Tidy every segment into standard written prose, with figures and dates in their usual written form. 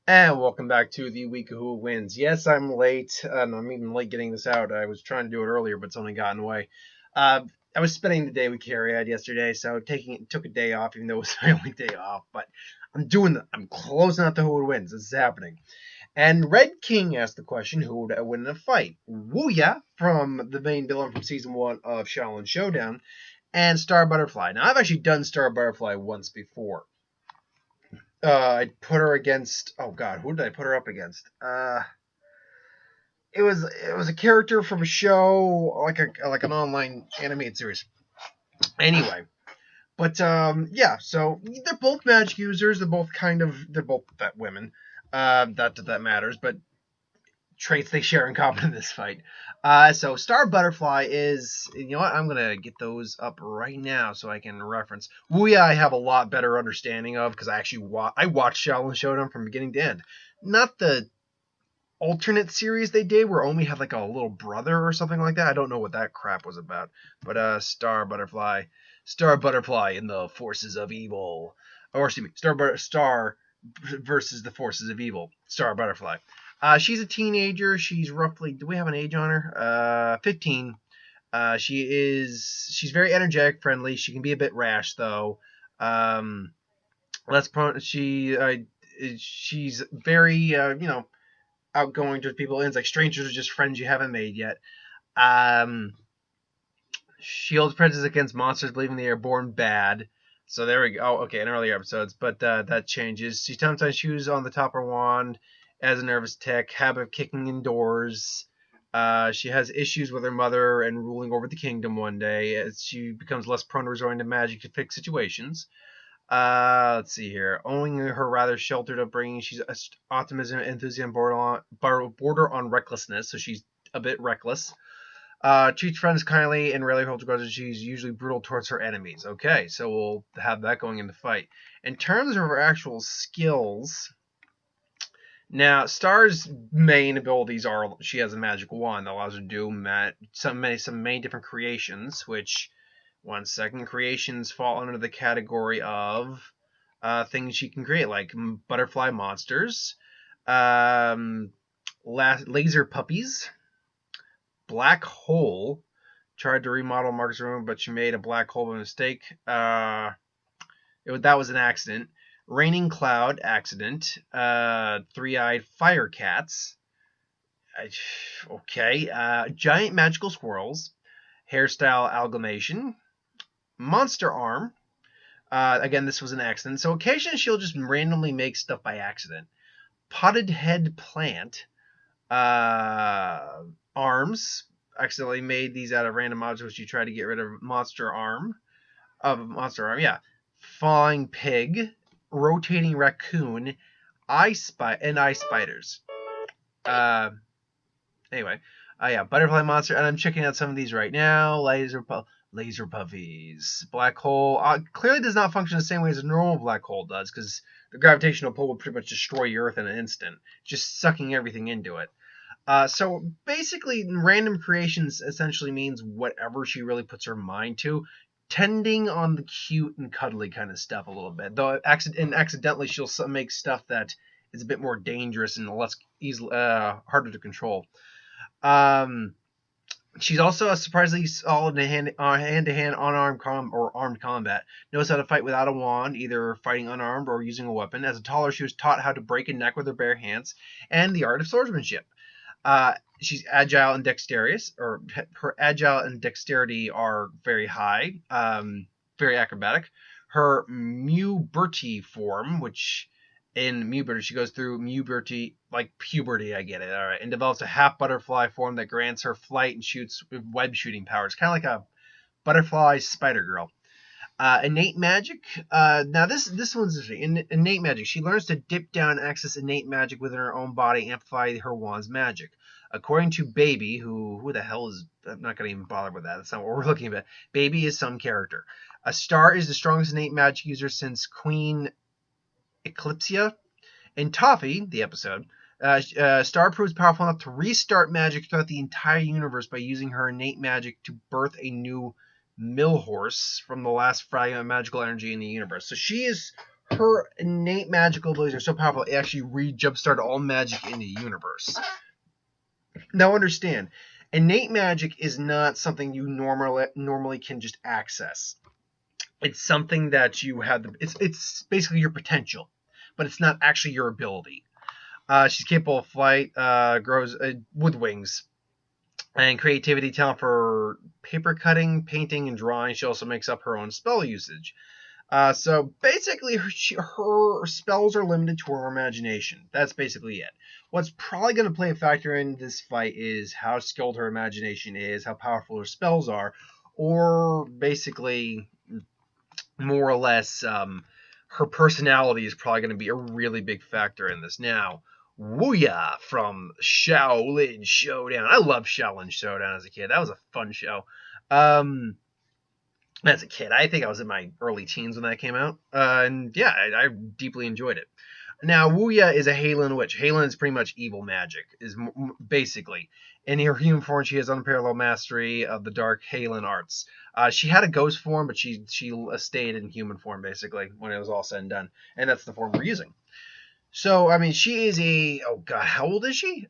And welcome back to the week of Who Wins. Yes, I'm late, and I'm even late getting this out. I was trying to do it earlier, but it's only gotten away. Uh, I was spending the day with Carrie had yesterday, so took a day off, even though it was my only day off. But I'm closing out the Who Wins. This is happening. And Red King asked the question, who would win in a fight? Wuya from the main villain from season 1 of Shaolin Showdown, and Star Butterfly. Now, I've actually done Star Butterfly once before. I put her against. Oh God, who did I put her up against? It was a character from a show, like an online animated series. Anyway, but yeah. So they're both magic users. They're both vet women. That matters, but traits they share in common in this fight. So Star Butterfly is, you know what? I'm gonna get those up right now so I can reference. Wuya I have a lot better understanding of because I watched Shaolin Showdown from beginning to end. Not the alternate series they did where Omi had like a little brother or something like that. I don't know what that crap was about. But Star Butterfly in the forces of evil, or excuse me, Star versus the forces of evil. Star Butterfly. She's a teenager. She's roughly. Do we have an age on her? 15. She's very energetic, friendly. She can be a bit rash though. She's very outgoing to people. And it's like strangers are just friends you haven't made yet. Shields princess against monsters believing they are born bad. So there we go. Oh, okay, in earlier episodes, but that changes. She sometimes shoes on the top of her wand as a nervous tick, habit of kicking indoors. She has issues with her mother and ruling over the kingdom one day as she becomes less prone to resorting to magic to fix situations. Let's see here. Owing her rather sheltered upbringing, she's optimism, enthusiasm, border on recklessness, so she's a bit reckless. Treats friends kindly and rarely holds grudges. She's usually brutal towards her enemies. Okay, so we'll have that going in the fight. In terms of her actual skills, now Star's main abilities are she has a magic wand that allows her to do some many different creations. Which, one second, creations fall under the category of things she can create, like butterfly monsters, laser puppies. Black hole. Tried to remodel Mark's room, but she made a black hole by mistake. That was an accident. Raining cloud accident. Three-eyed fire cats. Okay. Giant magical squirrels. Hairstyle amalgamation. Monster arm. Again, this was an accident. So occasionally she'll just randomly make stuff by accident. Potted head plant. Arms. Accidentally made these out of random objects which you try to get rid of. Monster arm, yeah. Falling pig, rotating raccoon, eye spiders. Anyway, yeah, butterfly monster, and I'm checking out some of these right now. Laser puffies, black hole. Clearly does not function the same way as a normal black hole does, because the gravitational pull would pretty much destroy the Earth in an instant, just sucking everything into it. So basically, random creations essentially means whatever she really puts her mind to, tending on the cute and cuddly kind of stuff a little bit. Though accidentally she'll make stuff that is a bit more dangerous and less easily harder to control. She's also a surprisingly solid in hand-to-hand armed combat. Knows how to fight without a wand, either fighting unarmed or using a weapon. As a toddler, she was taught how to break a neck with her bare hands and the art of swordsmanship. She's agile and dexterous, or her agile and dexterity are very high, very acrobatic. Her Muberti form, which in Muberti she goes through Muberti like puberty, I get it, all right, and develops a half butterfly form that grants her flight and shoots with web shooting powers, kind of like a butterfly spider girl. Innate magic. Now this one's interesting. Innate magic. She learns to dip down and access innate magic within her own body, amplify her wand's magic. According to Baby, who the hell is? I'm not gonna even bother with that. That's not what we're looking at. Baby is some character. A Star is the strongest innate magic user since Queen Eclipsia. In Toffee, the episode, Star proves powerful enough to restart magic throughout the entire universe by using her innate magic to birth a new mill horse from the last fragment of magical energy in the universe. So her innate magical abilities are so powerful, it actually jump-started all magic in the universe. Now understand, innate magic is not something you normally can just access. It's something that you have. It's basically your potential, but it's not actually your ability. She's capable of flight, grows with wings, and creativity, talent for paper cutting, painting, and drawing. She also makes up her own spell usage. So basically, her spells are limited to her imagination. That's basically it. What's probably going to play a factor in this fight is how skilled her imagination is, how powerful her spells are, or basically, more or less, her personality is probably going to be a really big factor in this. Now, Wuya from Shaolin Showdown. I love Shaolin Showdown as a kid. That was a fun show. As a kid, I think I was in my early teens when that came out. And yeah, I deeply enjoyed it. Now, Wuya is a Heylin witch. Heylin is pretty much evil magic, is basically. In her human form, she has unparalleled mastery of the dark Heylin arts. She had a ghost form, but she stayed in human form, basically, when it was all said and done. And that's the form we're using. So, I mean, she is oh god, how old is she?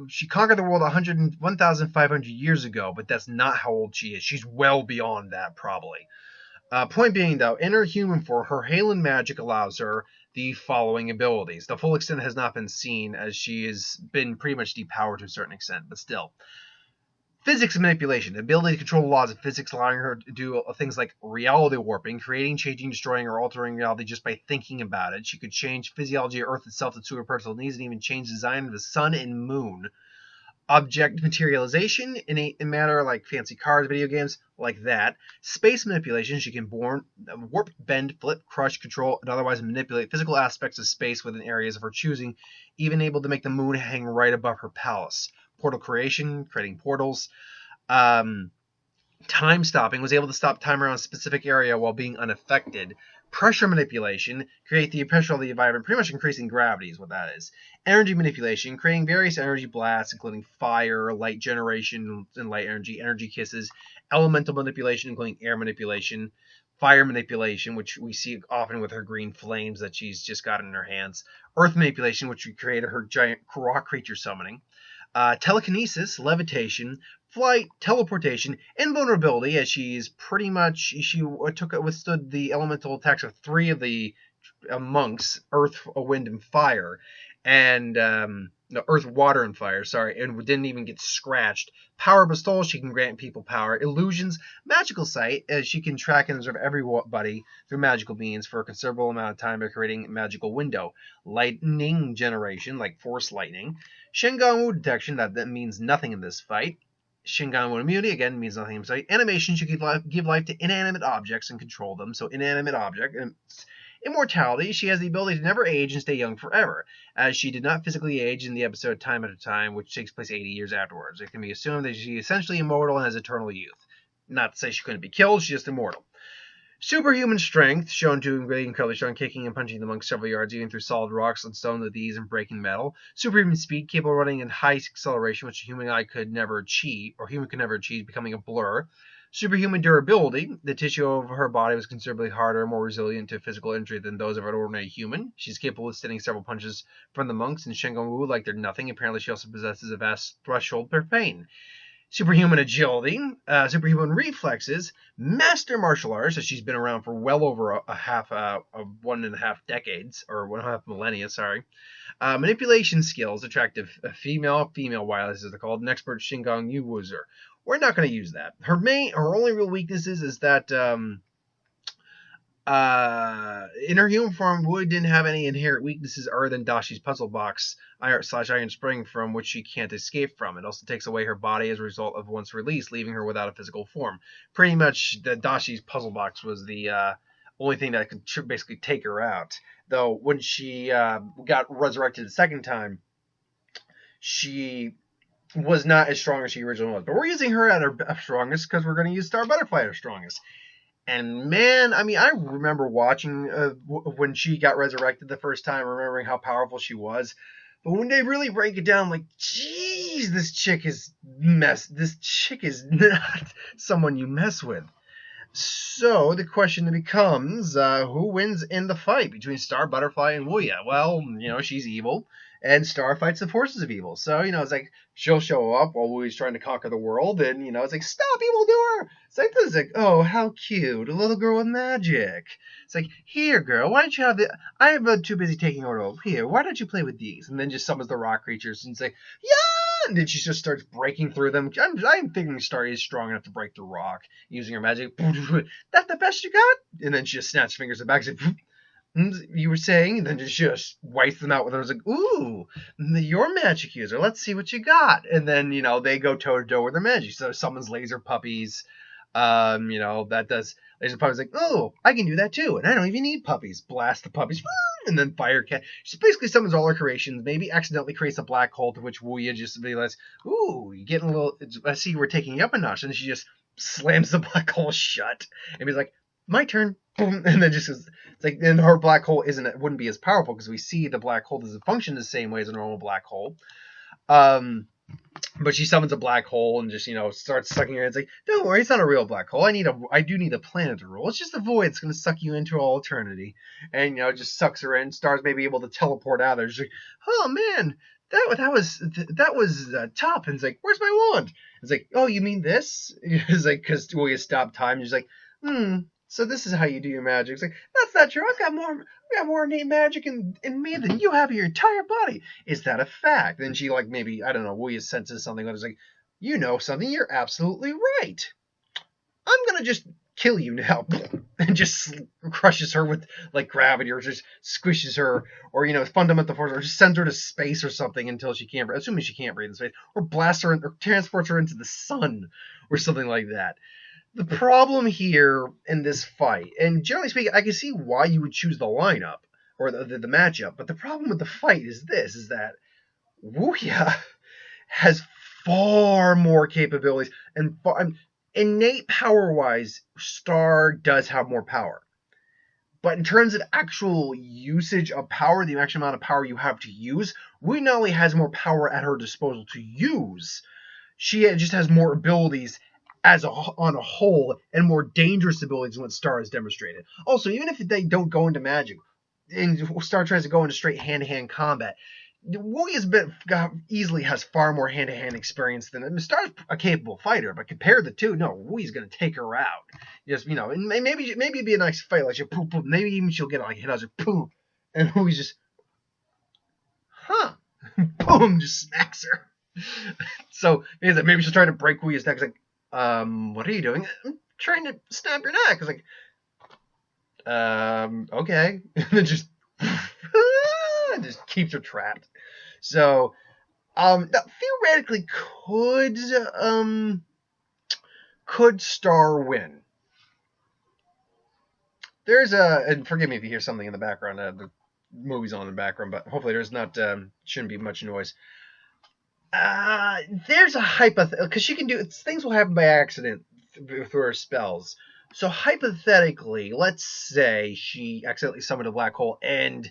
She conquered the world 1,500 years ago, but that's not how old she is. She's well beyond that, probably. Point being, though, in her human form, her Heylin magic allows her the following abilities. The full extent has not been seen, as she has been pretty much depowered to a certain extent, but still. Physics manipulation, the ability to control the laws of physics, allowing her to do things like reality warping, creating, changing, destroying, or altering reality just by thinking about it. She could change physiology of Earth itself to suit her personal needs, and even change the design of the sun and moon. Object materialization, in matter like fancy cars, video games, like that. Space manipulation, she can warp, bend, flip, crush, control, and otherwise manipulate physical aspects of space within areas of her choosing, even able to make the moon hang right above her palace. Portal creation, creating portals. Time stopping, was able to stop time around a specific area while being unaffected. Pressure manipulation, create the pressure of the environment, pretty much increasing gravity is what that is. Energy manipulation, creating various energy blasts, including fire, light generation, and light energy kisses. Elemental manipulation, including air manipulation. Fire manipulation, which we see often with her green flames that she's just got in her hands. Earth manipulation, which we created her giant rock creature summoning. Telekinesis, levitation, flight, teleportation, invulnerability, as she withstood the elemental attacks of 3 of the monks, earth, wind, and fire, and earth, water, and fire, and didn't even get scratched. Power bestowal, she can grant people power. Illusions, magical sight, as she can track and observe everybody through magical means for a considerable amount of time by creating a magical window. Lightning generation, like force lightning. Shingon detection, that means nothing in this fight. Shingon immunity, again, means nothing in this fight. Animation, she can give life to inanimate objects and control them. So inanimate object. Immortality, she has the ability to never age and stay young forever, as she did not physically age in the episode Time After Time, which takes place 80 years afterwards. It can be assumed that she is essentially immortal and has eternal youth. Not to say she couldn't be killed, she's just immortal. Superhuman strength, shown to be incredibly strong, kicking and punching the monks several yards, even through solid rocks and stone with ease and breaking metal. Superhuman speed, capable of running in high acceleration, which a human eye could never achieve, becoming a blur. Superhuman durability, the tissue of her body was considerably harder and more resilient to physical injury than those of an ordinary human. She's capable of withstanding several punches from the monks and Shingon Wu like they're nothing. Apparently she also possesses a vast threshold for pain. Superhuman agility, superhuman reflexes, master martial arts, so she's been around for well over a 1.5 decades, or 1.5 millennia, sorry. Manipulation skills, attractive female wireless as they're called, an expert Shingon Yu user. We're not going to use that. Her only real weaknesses is that in her human form, Wu didn't have any inherent weaknesses other than Dashi's puzzle box Iron Spring, from which she can't escape from. It also takes away her body as a result of once released, leaving her without a physical form. Pretty much, the Dashi's puzzle box was the only thing that could basically take her out. Though when she got resurrected the second time, she was not as strong as she originally was. But we're using her at her strongest because we're going to use Star Butterfly at her strongest. And man, I mean, I remember watching when she got resurrected the first time, remembering how powerful she was. But when they really break it down, like, geez, this chick is not someone you mess with. So the question becomes, who wins in the fight between Star, Butterfly, and Wuya? Well, she's evil, and Star fights the forces of evil. So, it's like she'll show up while Wuya's trying to conquer the world, and, it's like, stop, evildoer! It's like, this is like, oh, how cute, a little girl with magic. It's like, here, girl, why don't you have the... I am too busy taking order. Here, why don't you play with these? And then just summons the rock creatures and say, yeah! And then she just starts breaking through them. I'm thinking Star is strong enough to break through rock using her magic. That the best you got? And then she just snaps fingers and back and says, you were saying? And then just wipes them out with her. I was like, ooh, you're a magic user. Let's see what you got. And then, they go toe-to-toe with their magic. So summons laser puppies. That does... Laser puppies like, oh, I can do that too. And I don't even need puppies. Blast the puppies. And then Fire Cat. She basically summons all her creations, maybe accidentally creates a black hole, to which Wuya just realizes, ooh, you're getting a little... I see we're taking you up a notch. And she just slams the black hole shut. And he's like, my turn. Boom. And then just... It's like, then her black hole wouldn't be as powerful, because we see the black hole doesn't function the same way as a normal black hole. But she summons a black hole and just, starts sucking her. It's like, don't worry, it's not a real black hole. I do need a planet to rule. It's just a void. It's going to suck you into all eternity. And, just sucks her in. Star's maybe able to teleport out of there. She's like, oh, man, that was tough. And it's like, where's my wand? It's like, oh, you mean this? It's like, because we stopped time. She's like, so this is how you do your magic. It's like, that's not true. I've got more innate magic in me than you have in your entire body. Is that a fact? Then she, like, maybe, I don't know, Wuya senses something that is like, you know something, you're absolutely right. I'm gonna just kill you now. And just crushes her with, like, gravity, or just squishes her, or, fundamental force, or just sends her to space or something until she can't breathe, assuming she can't breathe in space, or blasts her, or transports her into the sun, or something like that. The problem here in this fight, and generally speaking, I can see why you would choose the lineup or the matchup, but the problem with the fight is that Wuya has far more capabilities, and innate power-wise, Star does have more power. But in terms of actual usage of power, the actual amount of power you have to use, Wuya not only has more power at her disposal to use, she just has more abilities on a whole, and more dangerous abilities than what Star has demonstrated. Also, even if they don't go into magic, and Star tries to go into straight hand-to-hand combat, Wuya easily has far more hand-to-hand experience than... Star's a capable fighter, but compare the two, no, Wuya's going to take her out. Just, and maybe it'd be a nice fight, like, maybe even she'll get like a hit, like, boom, and Wuya's just, boom, just smacks her. So maybe she'll try to break Wuya's neck. It's like, what are you doing? I'm trying to snap your neck. It's like, okay. And then just keeps her trapped. So, theoretically, could Star win? There's and forgive me if you hear something in the background, the movie's on in the background, but hopefully there's not, shouldn't be much noise. There's a hypothetical, because she can do things will happen by accident through her spells. So hypothetically, let's say she accidentally summoned a black hole, and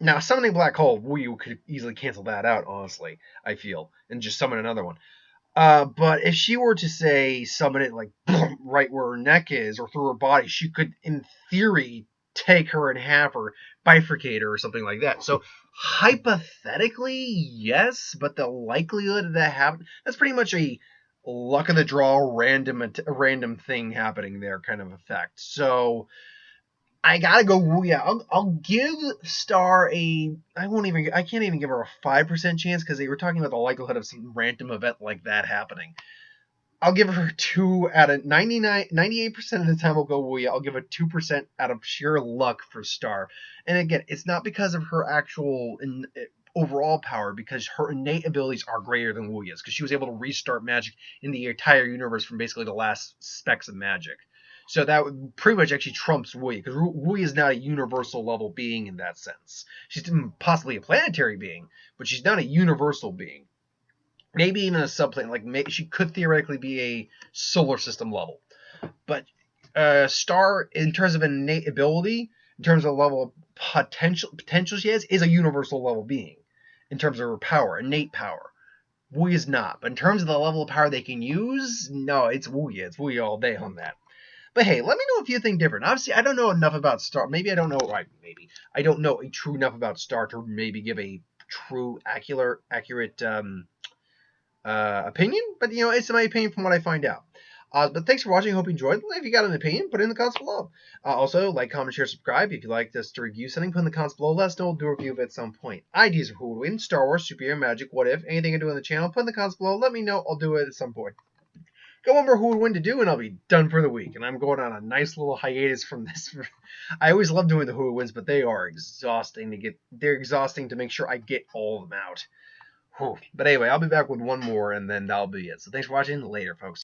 now summoning a black hole, Wuya could easily cancel that out, honestly, I feel, and just summon another one. But if she were to, say, summon it, like, right where her neck is, or through her body, she could, in theory, take her in half, or bifurcate her, or something like that. So, hypothetically, yes, but the likelihood of that happening, that's pretty much a luck of the draw, random thing happening there kind of effect. So, I gotta go Wuya. I'll give Star I can't even give her a 5% chance, because they were talking about the likelihood of some random event like that happening. I'll give her 2 out of 98% of the time I'll go Wuya. I'll give her 2% out of sheer luck for Star. And again, it's not because of her actual overall power, because her innate abilities are greater than Wuya's, because she was able to restart magic in the entire universe from basically the last specks of magic. So that would pretty much actually trumps Wuya, because Wuya is not a universal level being in that sense. She's possibly a planetary being, but she's not a universal being. Maybe even a subplanet, like maybe she could theoretically be a solar system level. But Star, in terms of innate ability, in terms of the level of potential she has, is a universal level being. In terms of her power, innate power. Wuya's not. But in terms of the level of power they can use, no, it's Wuya. It's Wuya all day on that. But hey, let me know if you think different. Obviously, I don't know enough about Star. Maybe I don't know. Maybe I don't know a true enough about Star to maybe give a true, accurate opinion. But it's my opinion from what I find out. But thanks for watching. Hope you enjoyed. If you got an opinion, put it in the comments below. Also, like, comment, share, subscribe. If you'd like us to review something, put in the comments below. Let us know. We'll do a review of it at some point. Ideas of who would win, Star Wars, superhero, magic, what if, anything I do on the channel, put in the comments below. Let me know. I'll do it at some point. Go over who would win to do, and I'll be done for the week. And I'm going on a nice little hiatus from this. I always love doing the who wins, but they are exhausting to get. They're exhausting to make sure I get all of them out. Whew. But anyway, I'll be back with one more, and then that'll be it. So thanks for watching. Later, folks.